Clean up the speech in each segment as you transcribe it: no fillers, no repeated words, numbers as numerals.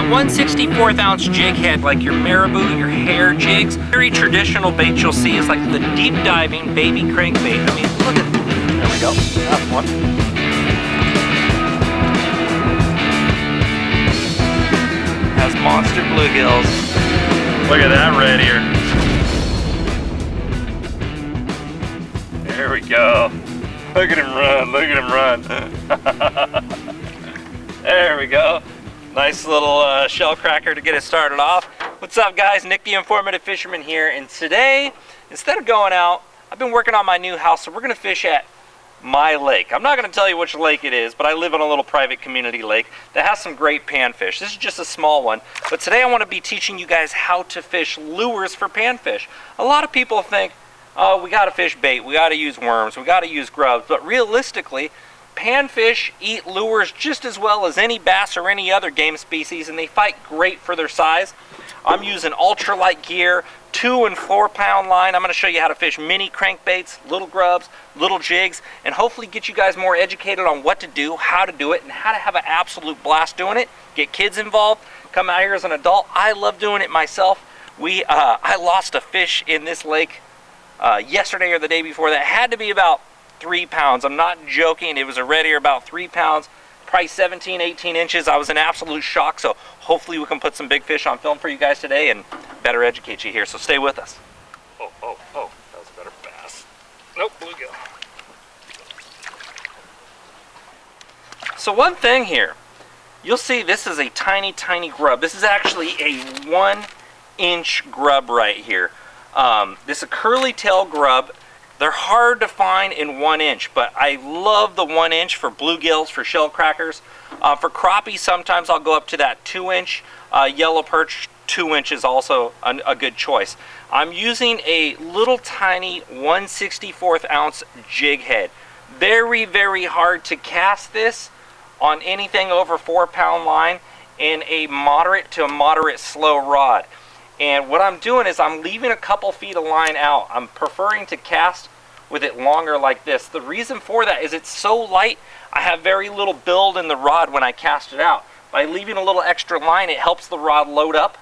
1/64 ounce jig head, like your marabou, your hair jigs. Very traditional bait you'll see is like the deep diving baby crankbait. I mean, look at, there we go, that's one. Has monster bluegills. Look at that red ear. There we go. Look at him run, look at him run. There we go. Nice little shell cracker to get it started off. What's up guys, Nick the Informative Fisherman here, and today, instead of going out, I've been working on my new house, so we're gonna fish at my lake. I'm not gonna tell you which lake it is, but I live on a little private community lake that has some great panfish. This is just a small one, but today I wanna be teaching you guys how to fish lures for panfish. A lot of people think, oh, we gotta fish bait, we gotta use worms, we gotta use grubs, but realistically, panfish eat lures just as well as any bass or any other game species, and they fight great for their size. I'm using ultralight gear, 2 and 4 pound line. I'm going to show you how to fish mini crankbaits, little grubs, little jigs, and hopefully get you guys more educated on what to do, how to do it, and how to have an absolute blast doing it. Get kids involved, come out here as an adult. I love doing it myself. I lost a fish in this lake yesterday or the day before that had to be about 3 pounds. I'm not joking. It was a red ear, about 3 pounds, probably 17, 18 inches. I was in absolute shock, so hopefully we can put some big fish on film for you guys today and better educate you here, so stay with us. Oh, that was a better bass. Nope, bluegill. So one thing here, you'll see this is a tiny, tiny grub. This is actually a 1-inch grub right here. This is a curly tail grub. They're hard to find in 1 inch, but I love the 1 inch for bluegills, for shell crackers. For crappie, sometimes I'll go up to that 2-inch. Yellow perch, 2 inches also a good choice. I'm using a little tiny 1/64 ounce jig head. Very, very hard to cast this on anything over 4 pound line in a moderate to moderate slow rod. And what I'm doing is I'm leaving a couple feet of line out. I'm preferring to cast with it longer like this. The reason for that is it's so light, I have very little build in the rod when I cast it out. By leaving a little extra line, it helps the rod load up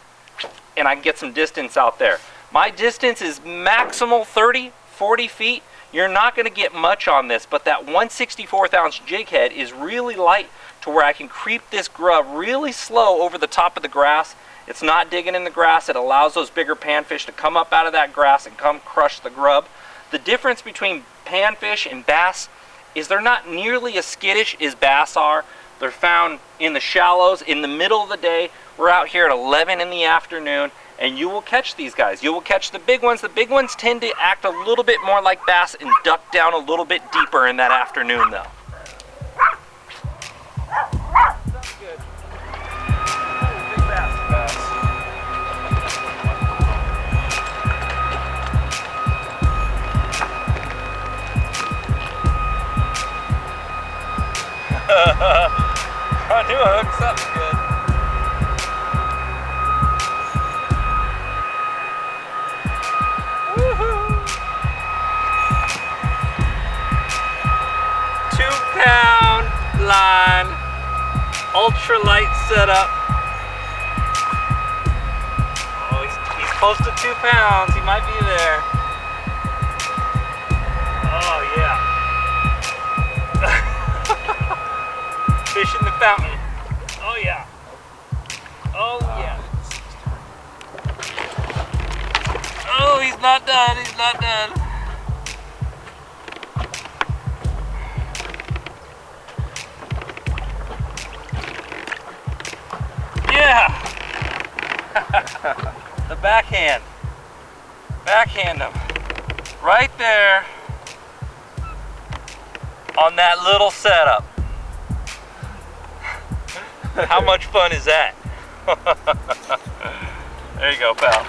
and I can get some distance out there. My distance is maximal 30, 40 feet. You're not gonna get much on this, but that 1/64 ounce jig head is really light to where I can creep this grub really slow over the top of the grass. It's not digging in the grass. It allows those bigger panfish to come up out of that grass and come crush the grub. The difference between panfish and bass is they're not nearly as skittish as bass are. They're found in the shallows in the middle of the day. We're out here at 11 in the afternoon, and you will catch these guys. You will catch the big ones. The big ones tend to act a little bit more like bass and duck down a little bit deeper in that afternoon though. Sounds good. Big bass. I knew I hooked something good. Woohoo! 2 pound line, ultralight setup. Oh, he's close to 2 pounds. He might be there. Oh yeah. Fish in the fountain. Oh yeah. Oh yeah. Oh, he's not done. He's not done. Yeah. The backhand. Backhand him. Right there. On that little setup. How much fun is that? There you go, pal.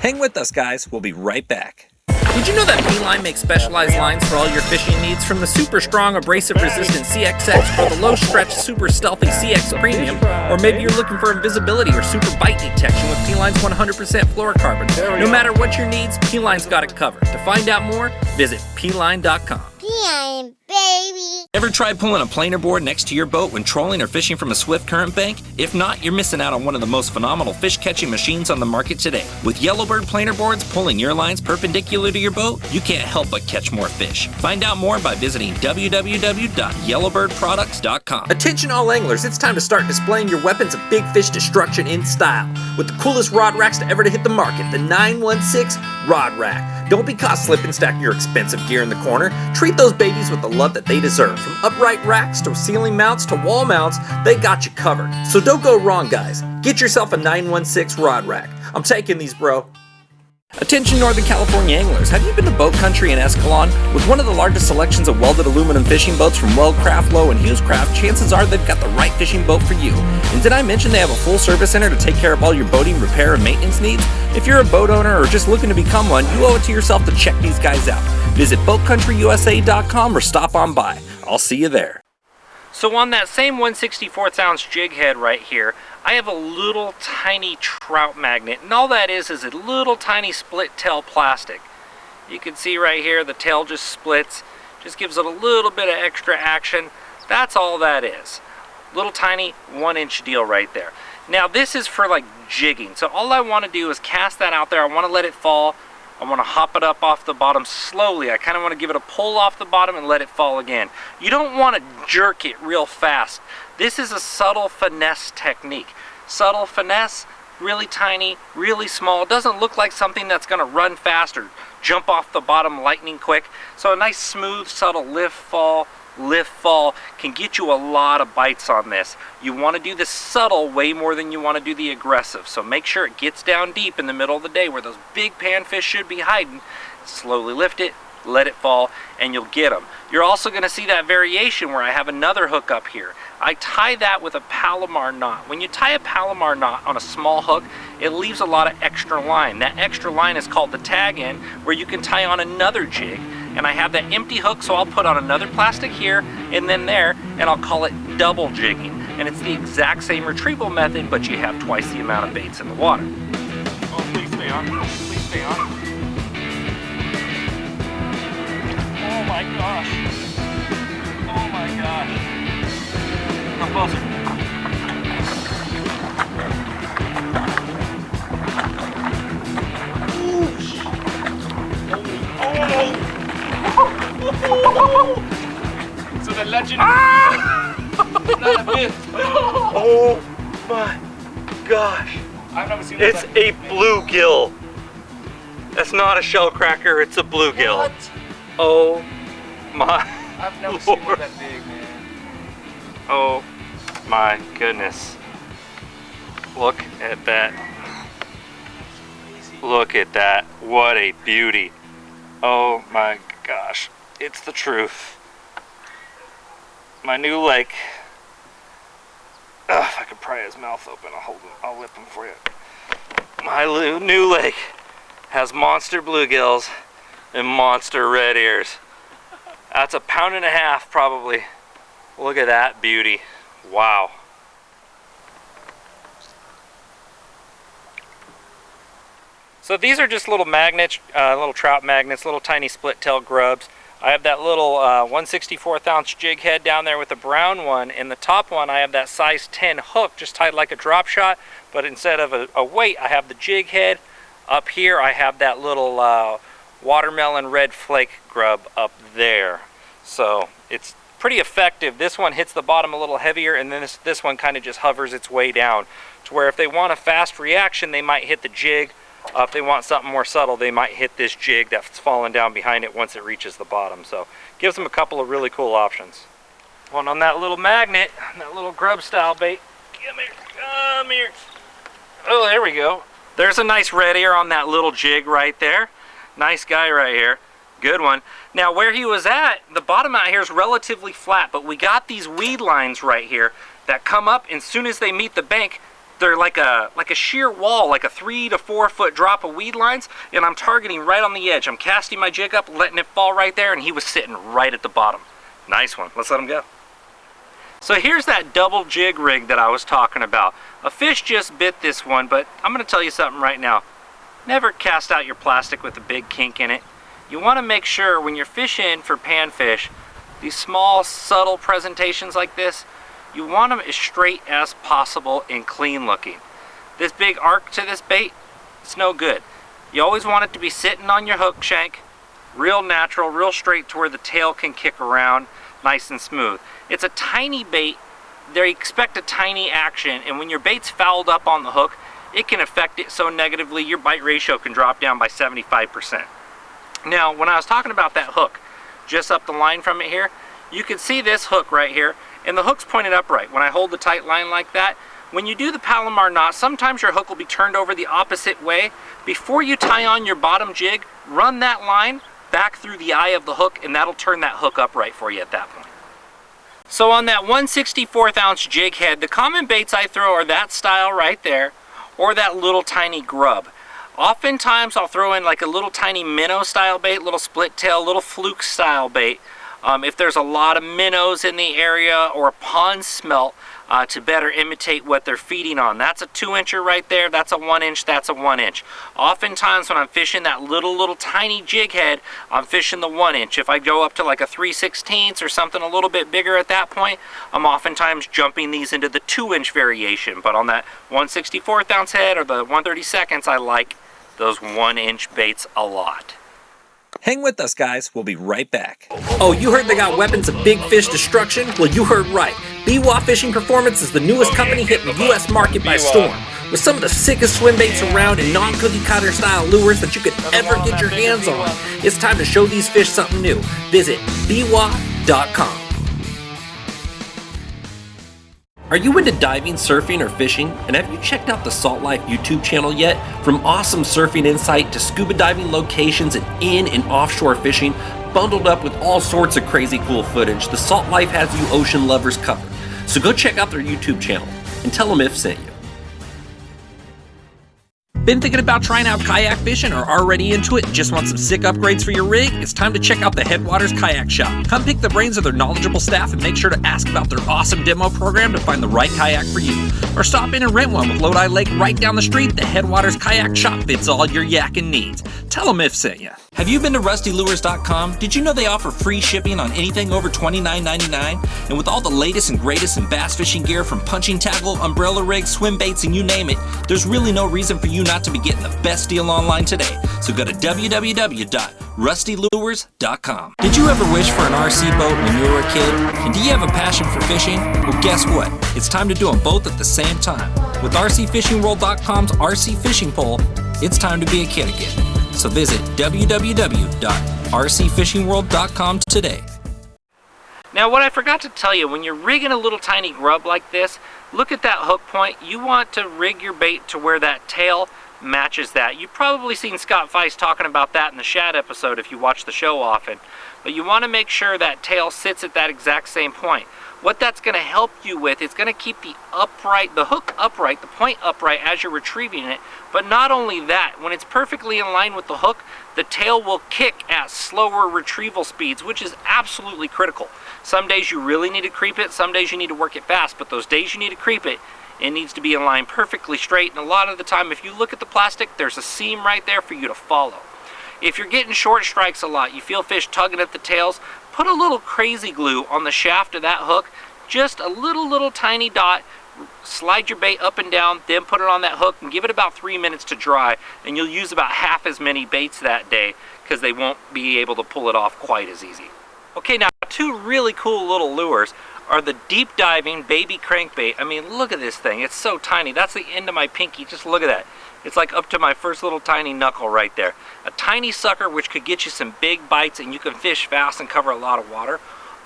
Hang with us, guys. We'll be right back. Did you know that P-Line makes specialized lines for all your fishing needs? From the super strong abrasive resistant CXX for the low stretch super stealthy CX Premium, or maybe you're looking for invisibility or super bite detection with P-Line's 100% fluorocarbon. No matter what your needs, P-Line's got it covered. To find out more, visit P-Line.com. time, baby. Ever tried pulling a planer board next to your boat when trolling or fishing from a swift current bank? If not, you're missing out on one of the most phenomenal fish catching machines on the market today. With Yellowbird planer boards pulling your lines perpendicular to your boat, you can't help but catch more fish. Find out more by visiting www.yellowbirdproducts.com. Attention all anglers, it's time to start displaying your weapons of big fish destruction in style. With the coolest rod racks to ever to hit the market, the 916 Rod Rack. Don't be caught slipping stacking your expensive gear in the corner. Treat those babies with the love that they deserve. From upright racks to ceiling mounts to wall mounts, they got you covered. So don't go wrong, guys. Get yourself a 916 Rod Rack. I'm taking these, bro. Attention Northern California anglers, have you been to Boat Country in Escalon? With one of the largest selections of welded aluminum fishing boats from Weldcraft, Lowe, and Hughescraft, chances are they've got the right fishing boat for you. And did I mention they have a full service center to take care of all your boating repair and maintenance needs? If you're a boat owner or just looking to become one, you owe it to yourself to check these guys out. Visit BoatCountryUSA.com or stop on by. I'll see you there. So on that same 1/64 ounce jig head right here, I have a little tiny trout magnet, and all that is a little tiny split tail plastic. You can see right here the tail just splits, just gives it a little bit of extra action. That's all that is. Little tiny 1-inch deal right there. Now this is for like jigging, so all I want to do is cast that out there. I want to let it fall. I want to hop it up off the bottom slowly. I kind of want to give it a pull off the bottom and let it fall again. You don't want to jerk it real fast. This is a subtle finesse technique. Subtle finesse, really tiny, really small. It doesn't look like something that's going to run fast or jump off the bottom lightning quick. So a nice smooth, subtle lift fall can get you a lot of bites on this. You want to do the subtle way more than you want to do the aggressive. So make sure it gets down deep in the middle of the day where those big panfish should be hiding. Slowly lift it, let it fall, and you'll get them. You're also going to see that variation where I have another hook up here. I tie that with a Palomar knot. When you tie a Palomar knot on a small hook, it leaves a lot of extra line. That extra line is called the tag end, where you can tie on another jig. And I have that empty hook, so I'll put on another plastic here and then there, and I'll call it double jigging. And it's the exact same retrieval method, but you have twice the amount of baits in the water. Oh, please stay on. Please stay on. Oh my gosh. Oh my gosh. Come closer. So the legend is not a myth. Oh my gosh. I've never seen It's that. a bluegill. That's not a shell cracker, it's a bluegill. What? Oh my I've never Lord. seen one that big, man. Oh my goodness. Look at that. Look at that. What a beauty. Oh my gosh. It's the truth. My new lake. Ugh, if I could pry his mouth open, I'll whip him for you. My new lake has monster bluegills and monster red ears. That's a 1.5 pounds probably. Look at that beauty. Wow. So these are just little magnets, little trout magnets, little tiny split tail grubs. I have that little 1/64 ounce jig head down there with the brown one. In the top one I have that size 10 hook just tied like a drop shot, but instead of a weight I have the jig head. Up here I have that little watermelon red flake grub up there. So it's pretty effective. This one hits the bottom a little heavier, and then this one kind of just hovers its way down to where if they want a fast reaction they might hit the jig. If they want something more subtle, they might hit this jig that's falling down behind it once it reaches the bottom. So gives them a couple of really cool options. One on that little magnet, that little grub style bait. Come here, come here. Oh, there we go. There's a nice red ear on that little jig right there. Nice guy right here. Good one. Now where he was at, the bottom out here is relatively flat, but we got these weed lines right here that come up, and as soon as they meet the bank, they're like a sheer wall, like a 3 to 4 foot drop of weed lines, and I'm targeting right on the edge. I'm casting my jig up, letting it fall right there, and he was sitting right at the bottom. Nice one. Let's let him go. So here's that double jig rig that I was talking about. A fish just bit this one, but I'm going to tell you something right now. Never cast out your plastic with a big kink in it. You want to make sure when you're fishing for panfish, these small, subtle presentations like this, you want them as straight as possible and clean looking. This big arc to this bait, it's no good. You always want it to be sitting on your hook shank, real natural, real straight to where the tail can kick around nice and smooth. It's a tiny bait. They expect a tiny action, and when your bait's fouled up on the hook, it can affect it so negatively your bite ratio can drop down by 75%. Now, when I was talking about that hook, just up the line from it here, you can see this hook right here, and the hook's pointed upright. When I hold the tight line like that, when you do the Palomar knot, sometimes your hook will be turned over the opposite way. Before you tie on your bottom jig, run that line back through the eye of the hook, and that'll turn that hook upright for you at that point. So on that 1/64 ounce jig head, the common baits I throw are that style right there, or that little tiny grub. Oftentimes I'll throw in like a little tiny minnow style bait, little split tail, little fluke style bait. If there's a lot of minnows in the area, or a pond smelt, to better imitate what they're feeding on. That's a 2-incher right there, that's a 1-inch, that's a 1-inch. Oftentimes when I'm fishing that little tiny jig head, I'm fishing the 1-inch. If I go up to like a 3/16 or something a little bit bigger at that point, I'm oftentimes jumping these into the 2-inch variation. But on that 1/64 ounce head or the 1/32, I like those 1-inch baits a lot. Hang with us, guys. We'll be right back. Oh, you heard they got weapons of big fish destruction? Well, you heard right. BWA Fishing Performance is the newest company hitting the U.S. market by storm. With some of the sickest swim baits around and non-cookie cutter style lures that you could ever get your hands on. It's time to show these fish something new. Visit BWA.com. Are you into diving, surfing, or fishing? And have you checked out the Salt Life YouTube channel yet? From awesome surfing insight to scuba diving locations and in and offshore fishing, bundled up with all sorts of crazy cool footage, the Salt Life has you ocean lovers covered. So go check out their YouTube channel and tell them if sent you. Been thinking about trying out kayak fishing or already into it and just want some sick upgrades for your rig? It's time to check out the Headwaters Kayak Shop. Come pick the brains of their knowledgeable staff and make sure to ask about their awesome demo program to find the right kayak for you. Or stop in and rent one with Lodi Lake right down the street. The Headwaters Kayak Shop fits all your yakking needs. Tell them if sent you. Have you been to rustylures.com? Did you know they offer free shipping on anything over $29.99? And with all the latest and greatest in bass fishing gear, from punching tackle, umbrella rigs, swim baits, and you name it, there's really no reason for you not to be getting the best deal online today. So go to www.rustylures.com. Did you ever wish for an RC boat when you were a kid? And do you have a passion for fishing? Well, guess what? It's time to do them both at the same time. With RCFishingWorld.com's RC Fishing Pole, it's time to be a kid again. So visit www.rcfishingworld.com today. Now, what I forgot to tell you, when you're rigging a little tiny grub like this, look at that hook point. You want to rig your bait to where that tail matches that. You've probably seen Scott Feist talking about that in the Shad episode if you watch the show often. But you want to make sure that tail sits at that exact same point. What that's going to help you with is going to keep the hook upright, the point upright as you're retrieving it. But not only that, when it's perfectly in line with the hook, the tail will kick at slower retrieval speeds, which is absolutely critical. Some days you really need to creep it, some days you need to work it fast, but those days you need to creep it, it needs to be in line perfectly straight. And a lot of the time, if you look at the plastic, there's a seam right there for you to follow. If you're getting short strikes a lot, you feel fish tugging at the tails, put a little crazy glue on the shaft of that hook, just a little tiny dot, slide your bait up and down, then put it on that hook and give it about 3 minutes to dry, and you'll use about half as many baits that day because they won't be able to pull it off quite as easy. Okay, now two really cool little lures are the deep diving baby crankbait. I mean, look at this thing, it's so tiny. That's the end of my pinky, just look at that. It's like up to my first little tiny knuckle right there. A tiny sucker which could get you some big bites and you can fish fast and cover a lot of water.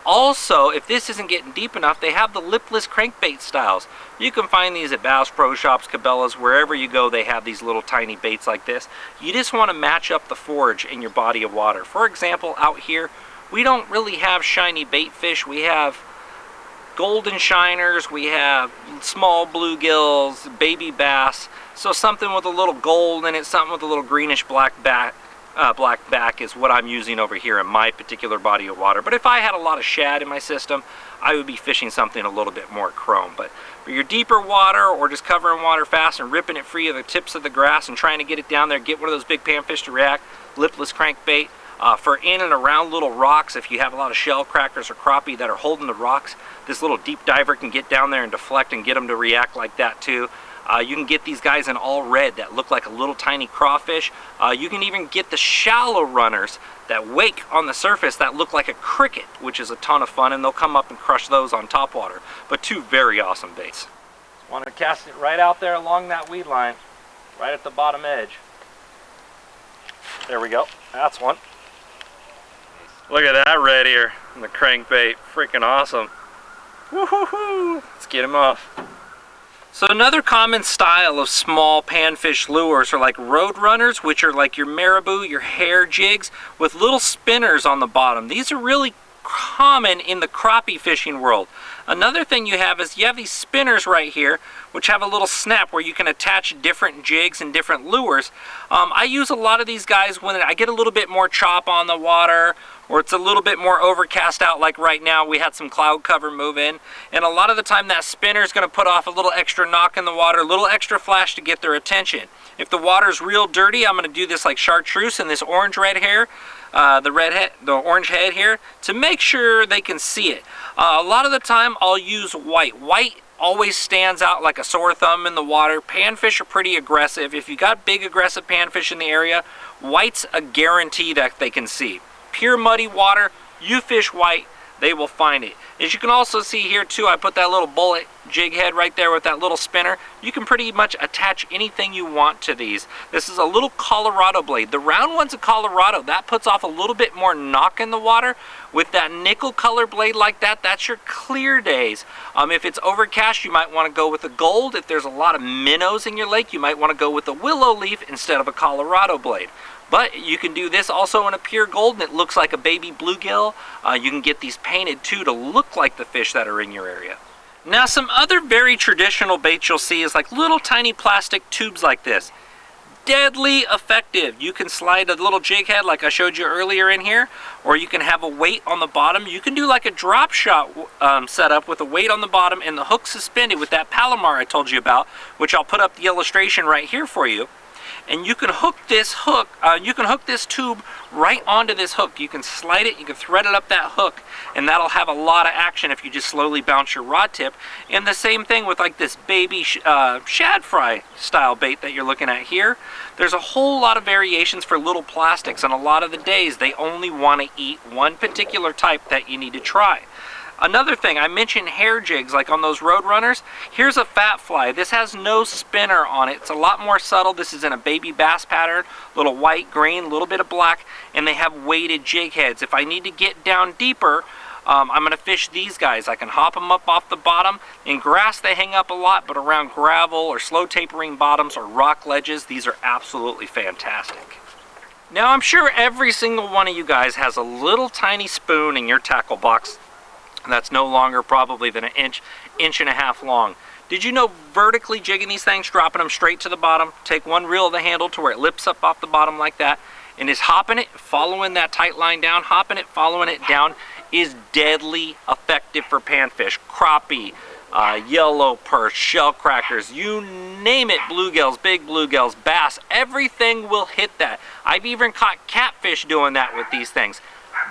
Also, if this isn't getting deep enough, they have the lipless crankbait styles. You can find these at Bass Pro Shops, Cabela's, wherever you go, they have these little tiny baits like this. You just want to match up the forage in your body of water. For example, out here, we don't really have shiny bait fish. We have golden shiners, we have small bluegills, baby bass. So something with a little gold in it, something with a little greenish black back is what I'm using over here in my particular body of water. But if I had a lot of shad in my system, I would be fishing something a little bit more chrome. But for your deeper water, or just covering water fast and ripping it free of the tips of the grass and trying to get it down there, get one of those big panfish to react, lipless crankbait. For in and around little rocks, if you have a lot of shell crackers or crappie that are holding the rocks, this little deep diver can get down there and deflect and get them to react like that too. You can get these guys in all red that look like a little tiny crawfish. You can even get the shallow runners that wake on the surface that look like a cricket, which is a ton of fun, and they'll come up and crush those on top water. But two very awesome baits. Want to cast it right out there along that weed line, right at the bottom edge. There we go. That's one. Look at that red here on the crankbait. Freaking awesome. Woo-hoo-hoo! Let's get him off. So another common style of small panfish lures are like road runners, which are like your marabou, your hair jigs with little spinners on the bottom. These are really common in the crappie fishing world. Another thing you have is you have these spinners right here which have a little snap where you can attach different jigs and different lures. I use a lot of these guys when I get a little bit more chop on the water, or it's a little bit more overcast out, like right now we had some cloud cover move in, and a lot of the time that spinner is going to put off a little extra knock in the water, a little extra flash to get their attention. If the water's real dirty, I'm going to do this like chartreuse and this orange red hair, the orange head here, to make sure they can see it. A lot of the time I'll use white. White always stands out like a sore thumb in the water. Panfish are pretty aggressive. If you got big aggressive panfish in the area, white's a guarantee that they can see. Pure muddy water, you fish white, they will find it. As you can also see here too, I put that little bullet jig head right there with that little spinner. You can pretty much attach anything you want to these. This is a little Colorado blade. The round one's a Colorado. That puts off a little bit more knock in the water. With that nickel color blade like that, that's your clear days. If it's overcast, you might want to go with a gold. If there's a lot of minnows in your lake, you might want to go with a willow leaf instead of a Colorado blade. But you can do this also in a pure gold, and it looks like a baby bluegill. You can get these painted too to look like the fish that are in your area. Now, some other very traditional baits you'll see is like little tiny plastic tubes like this. Deadly effective. You can slide a little jig head like I showed you earlier in here, or you can have a weight on the bottom. You can do like a drop shot setup with a weight on the bottom and the hook suspended with that Palomar I told you about, which I'll put up the illustration right here for you. And you can hook this hook, you can hook this tube right onto this hook. You can slide it, you can thread it up that hook, and that'll have a lot of action if you just slowly bounce your rod tip. And the same thing with like this baby shad fry style bait that you're looking at here. There's a whole lot of variations for little plastics, and a lot of the days they only want to eat one particular type that you need to try. Another thing, I mentioned hair jigs like on those road runners. Here's a Phat Fly. This has no spinner on it. It's a lot more subtle. This is in a baby bass pattern, little white, green, a little bit of black, and they have weighted jig heads. If I need to get down deeper, I'm going to fish these guys. I can hop them up off the bottom. In grass they hang up a lot, but around gravel or slow tapering bottoms or rock ledges, these are absolutely fantastic. Now, I'm sure every single one of you guys has a little tiny spoon in your tackle box that's no longer probably than an inch and a half long. Did you know vertically jigging these things, dropping them straight to the bottom, take one reel of the handle to where it lips up off the bottom like that, and just hopping it, following that tight line down, hopping it, following it down, is deadly effective for panfish, crappie, yellow perch, shell crackers, you name it, bluegills, big bluegills, bass, everything will hit that. I've even caught catfish doing that with these things.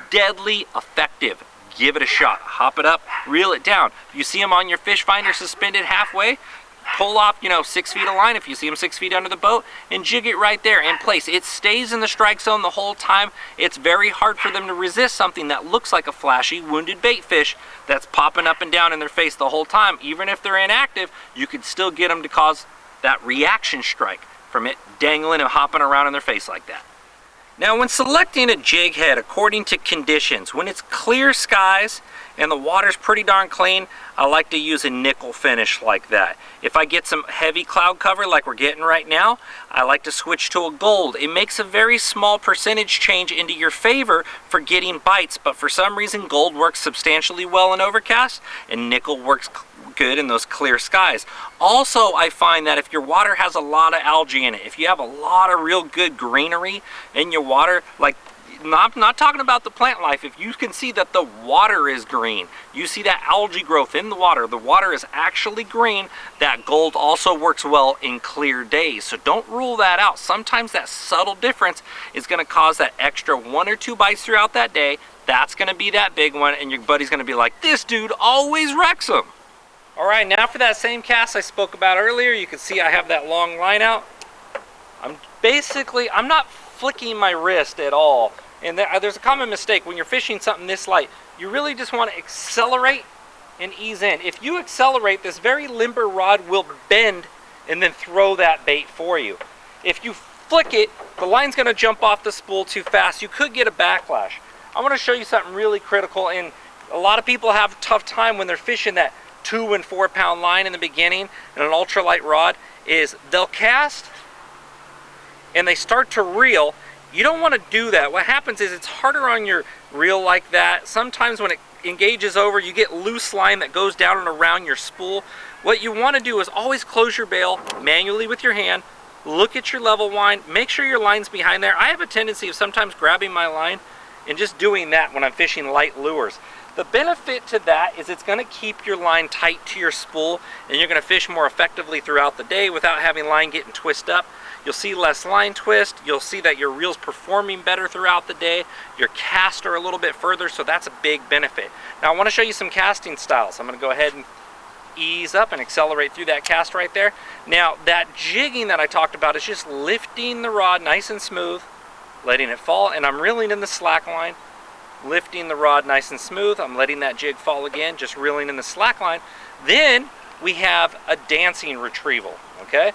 Deadly effective. Give it a shot. Hop it up, reel it down. If you see them on your fish finder suspended halfway, pull off, 6 feet of line if you see them 6 feet under the boat, and jig it right there in place. It stays in the strike zone the whole time. It's very hard for them to resist something that looks like a flashy wounded bait fish that's popping up and down in their face the whole time. Even if they're inactive, you can still get them to cause that reaction strike from it dangling and hopping around in their face like that. Now, when selecting a jig head according to conditions, when it's clear skies and the water's pretty darn clean, I like to use a nickel finish like that. If I get some heavy cloud cover like we're getting right now, I like to switch to a gold. It makes a very small percentage change into your favor for getting bites, but for some reason gold works substantially well in overcast and nickel works good in those clear skies. Also, I find that if your water has a lot of algae in it, if you have a lot of real good greenery in your water, like I'm not talking about the plant life. If you can see that the water is green, you see that algae growth in the water is actually green, that gold also works well in clear days. So don't rule that out. Sometimes that subtle difference is going to cause that extra 1 or 2 bites throughout that day. That's going to be that big one, and your buddy's going to be like, this dude always wrecks them. All right, now for that same cast I spoke about earlier, you can see I have that long line out. I'm not flicking my wrist at all. And there's a common mistake when you're fishing something this light. You really just want to accelerate and ease in. If you accelerate, this very limber rod will bend and then throw that bait for you. If you flick it, the line's going to jump off the spool too fast. You could get a backlash. I want to show you something really critical, and a lot of people have a tough time when they're fishing that 2 and 4 pound line in the beginning and an ultralight rod, is they'll cast and they start to reel. You don't want to do that. What happens is it's harder on your reel like that. Sometimes when it engages over, you get loose line that goes down and around your spool. What you want to do is always close your bail manually with your hand. Look at your level line. Make sure your line's behind there. I have a tendency of sometimes grabbing my line and just doing that when I'm fishing light lures. The benefit to that is it's going to keep your line tight to your spool, and you're going to fish more effectively throughout the day without having line getting twisted up. You'll see less line twist. You'll see that your reel's performing better throughout the day. Your casts are a little bit further, so that's a big benefit. Now I want to show you some casting styles. I'm going to go ahead and ease up and accelerate through that cast right there. Now that jigging that I talked about is just lifting the rod nice and smooth, letting it fall, and I'm reeling in the slack line, lifting the rod nice and smooth. I'm letting that jig fall again, just reeling in the slack line. Then we have a dancing retrieval, okay?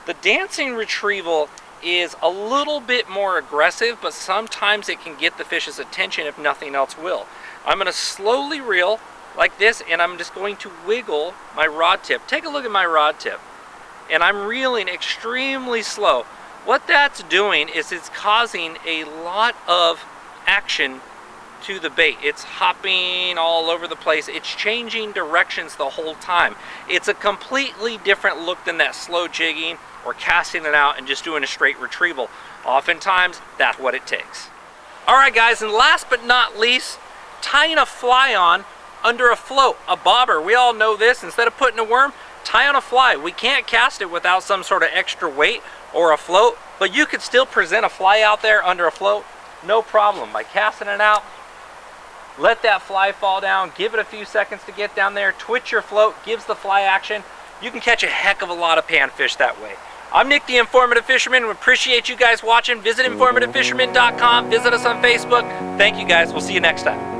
The dancing retrieval is a little bit more aggressive, but sometimes it can get the fish's attention if nothing else will. I'm going to slowly reel like this, and I'm just going to wiggle my rod tip. Take a look at my rod tip. And I'm reeling extremely slow. What that's doing is it's causing a lot of action to the bait. It's hopping all over the place. It's changing directions the whole time. It's a completely different look than that slow jigging or casting it out and just doing a straight retrieval. Oftentimes, that's what it takes. All right, guys, and last but not least, tying a fly on under a float, a bobber. We all know this. Instead of putting a worm, tie on a fly. We can't cast it without some sort of extra weight or a float, but you could still present a fly out there under a float, no problem. By casting it out, let that fly fall down, give it a few seconds to get down there, twitch your float, gives the fly action. You can catch a heck of a lot of panfish that way. I'm Nick the Informative Fisherman. We appreciate you guys watching. Visit informativefisherman.com. Visit us on Facebook. Thank you guys. We'll see you next time.